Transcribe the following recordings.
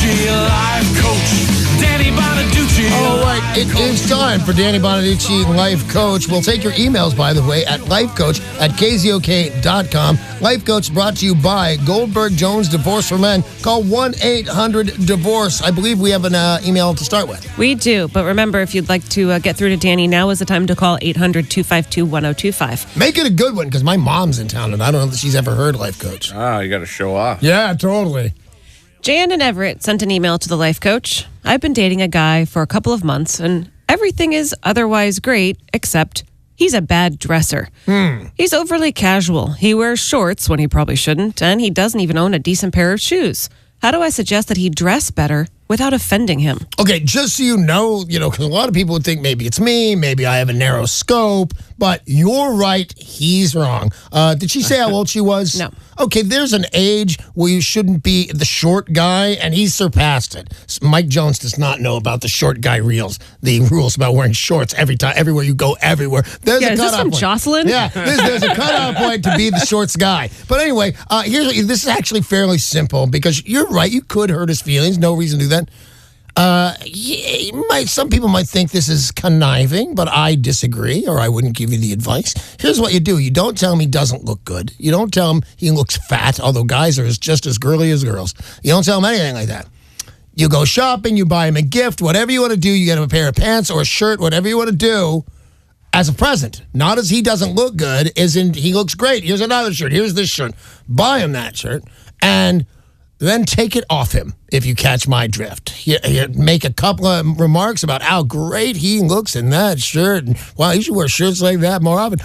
Bonaduce, life coach, Danny Bonaduce. All right, it is time for Danny Bonaduce, Life Coach. We'll take your emails, by the way, at lifecoach@KZOK.com. Life Coach brought to you by Goldberg Jones Divorce for Men. Call 1-800-DIVORCE. I believe we have an email to start with. We do, but remember, if you'd like to get through to Danny, now is the time to call 800-252-1025. Make it a good one, because my mom's in town, and I don't know if she's ever heard Life Coach. Ah, you got to show off. Yeah, totally. Jan and Everett sent an email to the Life Coach. I've been dating a guy for a couple of months, and everything is otherwise great, except he's a bad dresser. He's overly casual. He wears shorts when he probably shouldn't, and he doesn't even own a decent pair of shoes. How do I suggest that he dress better without offending him? Okay, just so you know, because a lot of people would think maybe it's me, maybe I have a narrow scope, but you're right, he's wrong. Did she say how old she was? No. Okay, there's an age where you shouldn't be the short guy, and he's surpassed it. Mike Jones does not know about the short guy the rules about wearing shorts everywhere you go, everywhere. There's a is this from point. Jocelyn? Yeah, there's a cutoff point to be the shorts guy. But anyway, this is actually fairly simple, because you're right, you could hurt his feelings, no reason to do that. Some people might think this is conniving, but I disagree, or I wouldn't give you the advice. Here's what you do. You don't tell him he doesn't look good. You don't tell him he looks fat, although guys are just as girly as girls. You don't tell him anything like that. You go shopping, you buy him a gift, whatever you want to do, you get him a pair of pants or a shirt, whatever you want to do, as a present. Not as he doesn't look good, as in he looks great. Here's another shirt. Here's this shirt. Buy him that shirt, and then take it off him, if you catch my drift. You make a couple of remarks about how great he looks in that shirt. And, wow, you should wear shirts like that more often.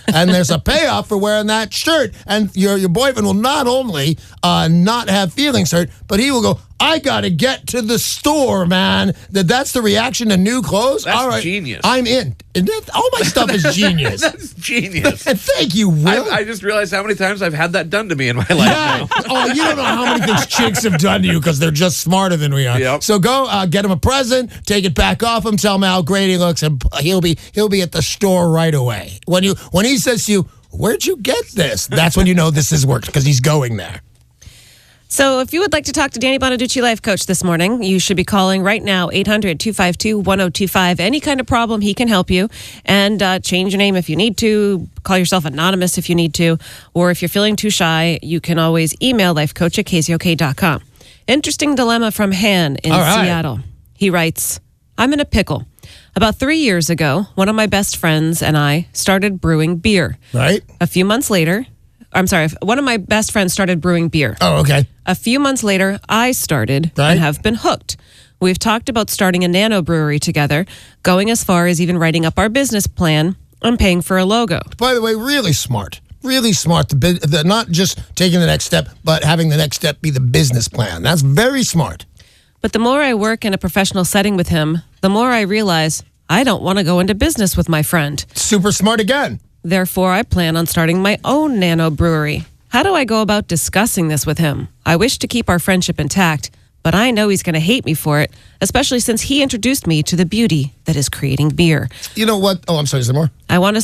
And there's a payoff for wearing that shirt. And your boyfriend will not only not have feelings hurt, but he will go, I got to get to the store, man. That's the reaction to new clothes? That's all right, genius. I'm in. All my stuff is genius. That's genius. And thank you, Will. I just realized how many times I've had that done to me in my life. Yeah. Oh, you don't know how many things chicks have done to you because they're just smarter than we are. Yep. So go get him a present, take it back off him, tell him how great he looks, and he'll be at the store right away. When he says to you, "Where'd you get this?" That's when you know this has worked, because he's going there. So if you would like to talk to Danny Bonaduce, Life Coach, this morning, you should be calling right now, 800-252-1025. Any kind of problem, he can help you. And change your name if you need to. Call yourself anonymous if you need to. Or if you're feeling too shy, you can always email lifecoach@KZOK.com. Interesting dilemma from Han in Seattle. He writes, I'm in a pickle. About 3 years ago, one of my best friends and I started brewing beer. Right? One of my best friends started brewing beer. Oh, okay. A few months later, I started Right. and have been hooked. We've talked about starting a nano brewery together, going as far as even writing up our business plan and paying for a logo. By the way, really smart. Really smart. The not just taking the next step, but having the next step be the business plan. That's very smart. But the more I work in a professional setting with him, the more I realize I don't want to go into business with my friend. Super smart again. Therefore, I plan on starting my own nano brewery. How do I go about discussing this with him? I wish to keep our friendship intact, but I know he's going to hate me for it, especially since he introduced me to the beauty that is creating beer. You know what? Oh, I'm sorry. Is there more? I want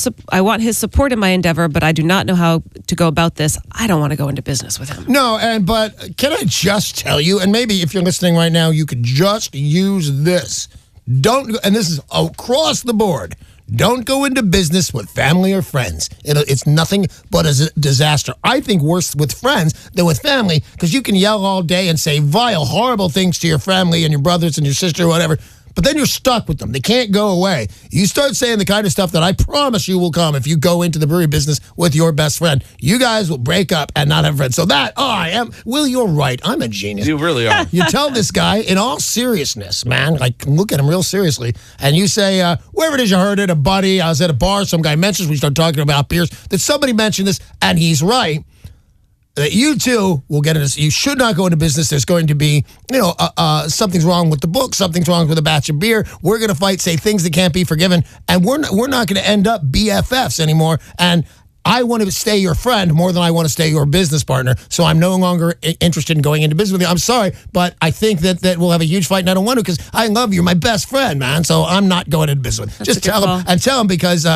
his support in my endeavor, but I do not know how to go about this. I don't want to go into business with him. No, but can I just tell you, and maybe if you're listening right now, you could just use this. And this is across the board. Don't go into business with family or friends. It's nothing but a disaster. I think worse with friends than with family, because you can yell all day and say vile, horrible things to your family and your brothers and your sister or whatever, but then you're stuck with them. They can't go away. You start saying the kind of stuff that I promise you will come if you go into the brewery business with your best friend. You guys will break up and not have friends. So Will, you're right. I'm a genius. You really are. You tell this guy in all seriousness, man, like look at him real seriously, and you say, wherever it is you heard it, a buddy, I was at a bar, some guy mentions, we start talking about beers, that somebody mentioned this, and he's right. That you too will get into. You should not go into business. There's going to be, something's wrong with the book. Something's wrong with a batch of beer. We're going to fight, say things that can't be forgiven, and we're not going to end up BFFs anymore. And I want to stay your friend more than I want to stay your business partner. So I'm no longer interested in going into business with you. I'm sorry, but I think that we'll have a huge fight, and I don't want to, because I love you. You're my best friend, man. So I'm not going into business with you. Just tell him because.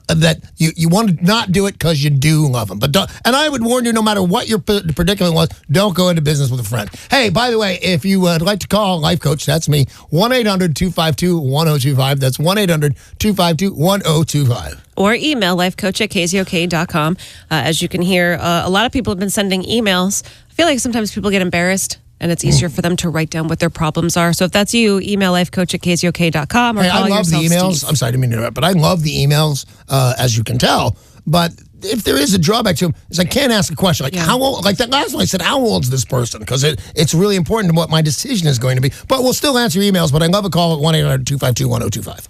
that you want to not do it because you do love them. But don't, and I would warn you, no matter what your predicament was, don't go into business with a friend. Hey, by the way, if you would like to call a life coach, that's me, 1-800-252-1025. That's 1-800-252-1025. Or email lifecoach@kzok.com. As you can hear, a lot of people have been sending emails. I feel like sometimes people get embarrassed, and it's easier for them to write down what their problems are. So if that's you, email lifecoach@kzok.com or Hey, call I love the yourself emails. Steve. I'm sorry, I didn't mean to interrupt, but I love the emails, as you can tell. But if there is a drawback to them, is I can't ask a question like, how old? Like that last one, I said, how old's this person? Because it's really important to what my decision is going to be. But we'll still answer emails, but I love a call at 1-800-252-1025.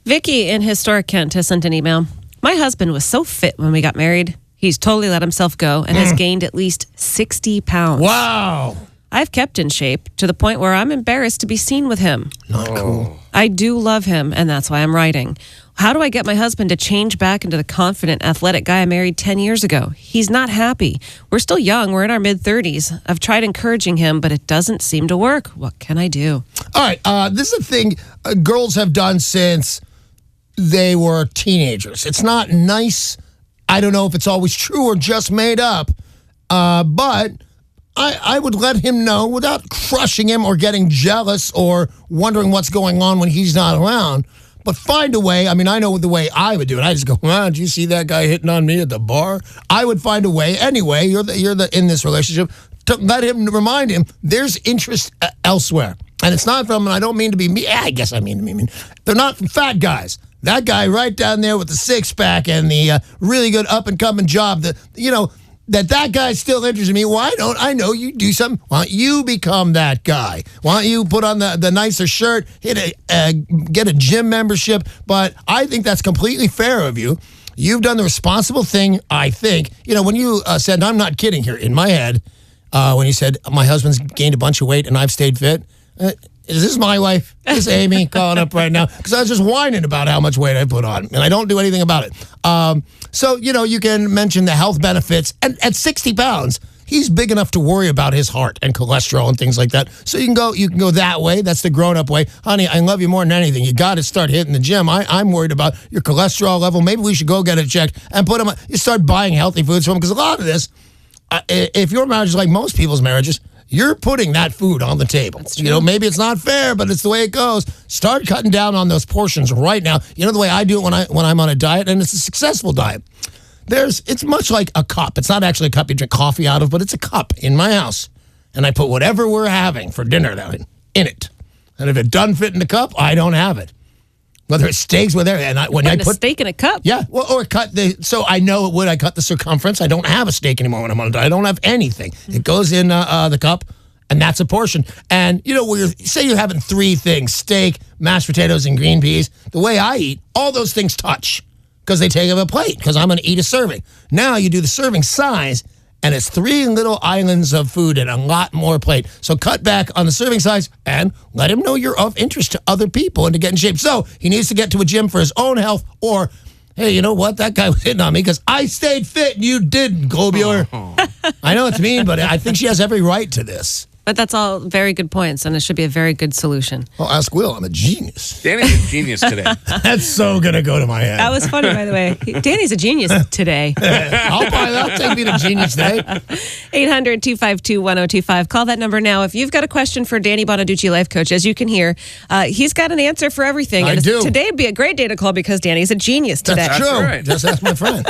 Vicky in Historic Kent has sent an email. My husband was so fit when we got married. He's totally let himself go and has gained at least 60 pounds. Wow. I've kept in shape to the point where I'm embarrassed to be seen with him. Not cool. I do love him, and that's why I'm writing. How do I get my husband to change back into the confident, athletic guy I married 10 years ago? He's not happy. We're still young. We're in our mid-30s. I've tried encouraging him, but it doesn't seem to work. What can I do? All right. This is a thing girls have done since they were teenagers. It's not nice. I don't know if it's always true or just made up, but I would let him know without crushing him or getting jealous or wondering what's going on when he's not around. But find a way. I mean, I know the way I would do it. I just go, did you see that guy hitting on me at the bar? I would find a way. Anyway, you're in this relationship to let him remind him there's interest elsewhere. And it's not from, and I don't mean to be mean. I guess I mean to be mean. They're not from fat guys. That guy right down there with the six-pack and the really good up-and-coming job that guy's still interested in me. Why don't I know you do something? Why don't you become that guy? Why don't you put on the nicer shirt, get a gym membership? But I think that's completely fair of you. You've done the responsible thing, I think. When you said, I'm not kidding here, in my head, when you said, my husband's gained a bunch of weight and I've stayed fit, is this my wife? Is this Amy calling up right now? Because I was just whining about how much weight I put on, and I don't do anything about it. So, you can mention the health benefits. And at 60 pounds, he's big enough to worry about his heart and cholesterol and things like that. So you can go that way. That's the grown-up way. Honey, I love you more than anything. You got to start hitting the gym. I'm worried about your cholesterol level. Maybe we should go get it checked and put him. You start buying healthy foods from him, because a lot of this, if your marriage is like most people's marriages, you're putting that food on the table. Maybe it's not fair, but it's the way it goes. Start cutting down on those portions right now. The way I do it when I'm on a diet, and it's a successful diet. It's much like a cup. It's not actually a cup you drink coffee out of, but it's a cup in my house. And I put whatever we're having for dinner in it. And if it doesn't fit in the cup, I don't have it. Whether it's steaks, I put a steak in a cup. Yeah, or cut so I know it would. I cut the circumference. I don't have a steak anymore when I'm on a diet. I don't have anything. It goes in the cup, and that's a portion. And where say you're having three things: steak, mashed potatoes, and green peas. The way I eat, all those things touch because they take up a plate. Because I'm going to eat a serving. Now you do the serving size, and it's three little islands of food and a lot more plate. So cut back on the serving size and let him know you're of interest to other people and to get in shape. So he needs to get to a gym for his own health, or, hey, you know what? That guy was hitting on me because I stayed fit and you didn't, Globular. I know it's mean, but I think she has every right to this. But that's all very good points, and it should be a very good solution. Well, ask Will. I'm a genius. Danny's a genius today. That's so going to go to my head. That was funny, by the way. Danny's a genius today. I'll take me to genius day. 800-252-1025. Call that number now. If you've got a question for Danny Bonaduce, life coach, as you can hear, he's got an answer for everything. I do. Today would be a great day to call because Danny's a genius today. That's true. right. Just ask my friend.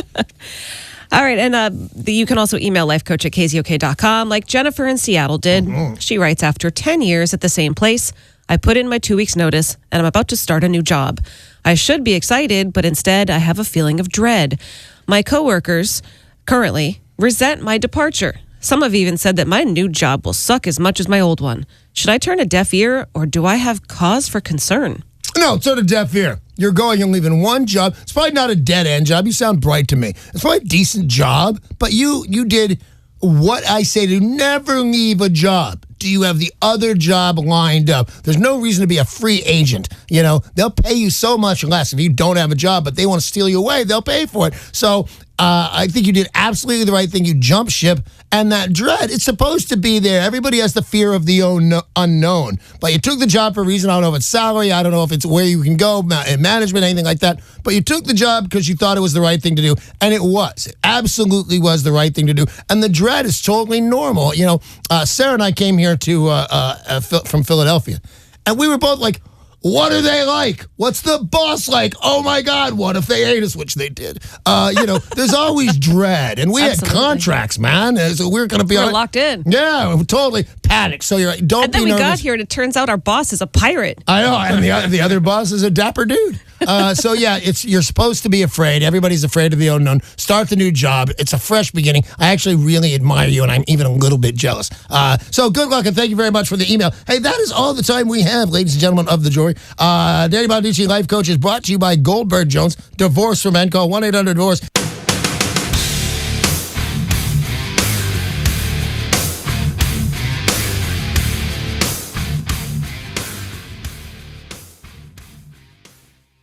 All right, and you can also email lifecoach@kzok.com like Jennifer in Seattle did. She writes, after 10 years at the same place, I put in my 2 weeks notice and I'm about to start a new job. I should be excited, but instead I have a feeling of dread. My coworkers currently resent my departure. Some have even said that my new job will suck as much as my old one. Should I turn a deaf ear or do I have cause for concern? No, turn a deaf ear. You're leaving one job. It's probably not a dead-end job. You sound bright to me. It's probably a decent job, but you did what I say to never leave a job. Do you have the other job lined up? There's no reason to be a free agent. They'll pay you so much less if you don't have a job, but they want to steal you away. They'll pay for it. So I think you did absolutely the right thing. You jumped ship, and that dread, it's supposed to be there. Everybody has the fear of the unknown, but you took the job for a reason. I don't know if it's salary. I don't know if it's where you can go, management, anything like that, but you took the job because you thought it was the right thing to do, and it was. It absolutely was the right thing to do, and the dread is totally normal. Sarah and I came here from Philadelphia, and we were both like, what are they like? What's the boss like? Oh my God, what if they hate us, which they did? There's always dread. And we Absolutely. had contracts, man. So we're going to be We're locked in. Yeah, totally panic. So you're right. Don't And then be we nervous. got here, and it turns out our boss is a pirate. I know, and the other boss is a dapper dude. You're supposed to be afraid. Everybody's afraid of the unknown. Start the new job. It's a fresh beginning. I actually really admire you, and I'm even a little bit jealous. So good luck, and thank you very much for the email. Hey, that is all the time we have, ladies and gentlemen of the jury. Danny Bonaduce, Life Coach, is brought to you by Goldberg Jones. Divorce for Men. Call 1-800-DIVORCE.